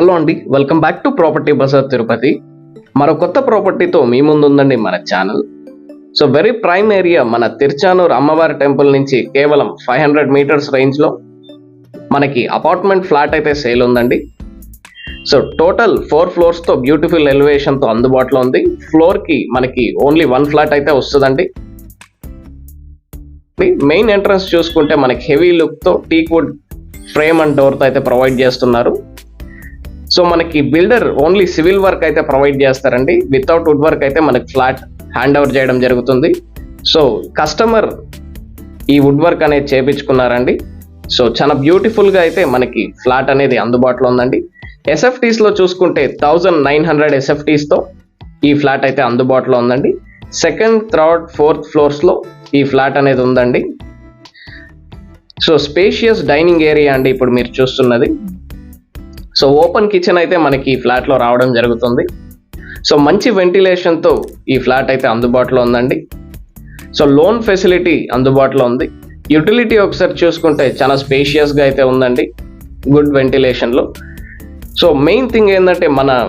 Hello అండి, welcome back to property bazaar Tirupati. మరో కొత్త ప్రాపర్టీతో మీ ముందు ఉందండి మన channel. So very prime area మన తిరుచానూరు అమ్మవారి టెంపుల్ నుంచి కేవలం 500 మీటర్స్ రేంజ్లో మనకి అపార్ట్మెంట్ ఫ్లాట్ అయితే సేల్ ఉందండి. సో టోటల్ 4 ఫ్లోర్స్తో బ్యూటిఫుల్ ఎలివేషన్తో అందుబాటులో ఉంది. ఫ్లోర్కి మనకి ఓన్లీ 1 ఫ్లాట్ అయితే వస్తుందండి. మెయిన్ ఎంట్రన్స్ చూసుకుంటే మనకి హెవీ లుక్తో టీక్ వుడ్ ఫ్రేమ్ అండ్ డోర్తో అయితే ప్రొవైడ్ చేస్తున్నారు. సో మనకి బిల్డర్ ఓన్లీ సివిల్ వర్క్ అయితే ప్రొవైడ్ చేస్తారండి. వితౌట్ వుడ్ వర్క్ అయితే మనకి ఫ్లాట్ హ్యాండ్ ఓవర్ చేయడం జరుగుతుంది. సో కస్టమర్ ఈ వుడ్ వర్క్ అనేది చేపించుకున్నారండి. సో చాలా బ్యూటిఫుల్గా అయితే మనకి ఫ్లాట్ అనేది అందుబాటులో ఉందండి. ఎస్ఎఫ్టీస్లో చూసుకుంటే 1900 ఎస్ఎఫ్టీస్తో ఈ ఫ్లాట్ అయితే అందుబాటులో ఉందండి. సెకండ్, థర్డ్, ఫోర్త్ ఫ్లోర్స్లో ఈ ఫ్లాట్ అనేది ఉందండి. సో స్పేషియస్ డైనింగ్ ఏరియా అండి ఇప్పుడు మీరు చూస్తున్నది. సో ఓపెన్ కిచెన్ అయితే మనకి ఈ ఫ్లాట్లో రావడం జరుగుతుంది. సో మంచి వెంటిలేషన్తో ఈ ఫ్లాట్ అయితే అందుబాటులో ఉందండి. సో లోన్ ఫెసిలిటీ అందుబాటులో ఉంది. యూటిలిటీ ఒకసారి చూసుకుంటే చాలా స్పేషియస్గా అయితే ఉందండి, గుడ్ వెంటిలేషన్లో. సో మెయిన్ థింగ్ ఏంటంటే మన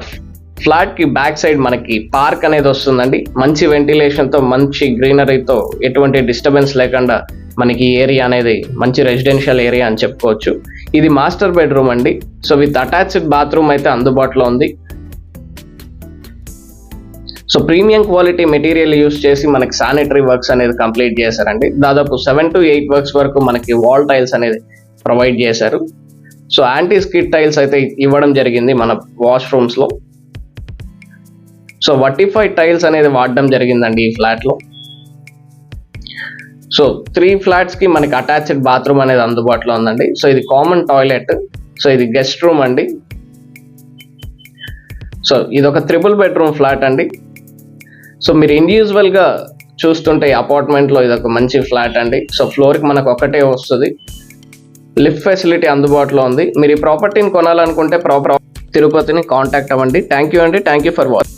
ఫ్లాట్కి బ్యాక్ సైడ్ మనకి పార్క్ అనేది వస్తుందండి. మంచి వెంటిలేషన్తో, మంచి గ్రీనరీతో, ఎటువంటి డిస్టర్బెన్స్ లేకుండా మనకి ఏరియా అనేది మంచి రెసిడెన్షియల్ ఏరియా అని చెప్పుకోవచ్చు. ఇది మాస్టర్ బెడ్రూమ్ అండి. సో విత్ అటాచ్డ్ బాత్రూమ్ అయితే అందుబాటులో ఉంది. So premium quality material use చేసి మనకి శానిటరీ వర్క్స్ అనేది కంప్లీట్ చేశారండి. దాదాపు 7 to 8 వర్క్స్ వరకు మనకి వాల్ టైల్స్ అనేది ప్రొవైడ్ చేశారు. సో యాంటీ స్కిడ్ టైల్స్ అయితే ఇవ్వడం జరిగింది మన వాష్రూమ్స్లో. సో వర్టిఫైడ్ టైల్స్ అనేది వాడడం జరిగిందండి ఈ ఫ్లాట్లో. సో 3 ఫ్లాట్స్కి మనకి అటాచ్డ్ బాత్రూమ్ అనేది అందుబాటులో ఉందండి. సో ఇది కామన్ టాయిలెట్. సో ఇది గెస్ట్ రూమ్ అండి. సో ఇది ఒక 3 బెడ్రూమ్ ఫ్లాట్ అండి. సో మీరు ఇండివిజువల్గా చూస్తుంటే అపార్ట్మెంట్లో ఇది ఒక మంచి ఫ్లాట్ అండి. సో ఫ్లోర్కి మనకు ఒకటే వస్తుంది. లిఫ్ట్ ఫెసిలిటీ అందుబాటులో ఉంది. మీరు ఈ ప్రాపర్టీని కొనాలనుకుంటే ప్రాపర్ తిరుపతిని కాంటాక్ట్ అవ్వండి. థ్యాంక్ యూ అండి. Thank you for watching.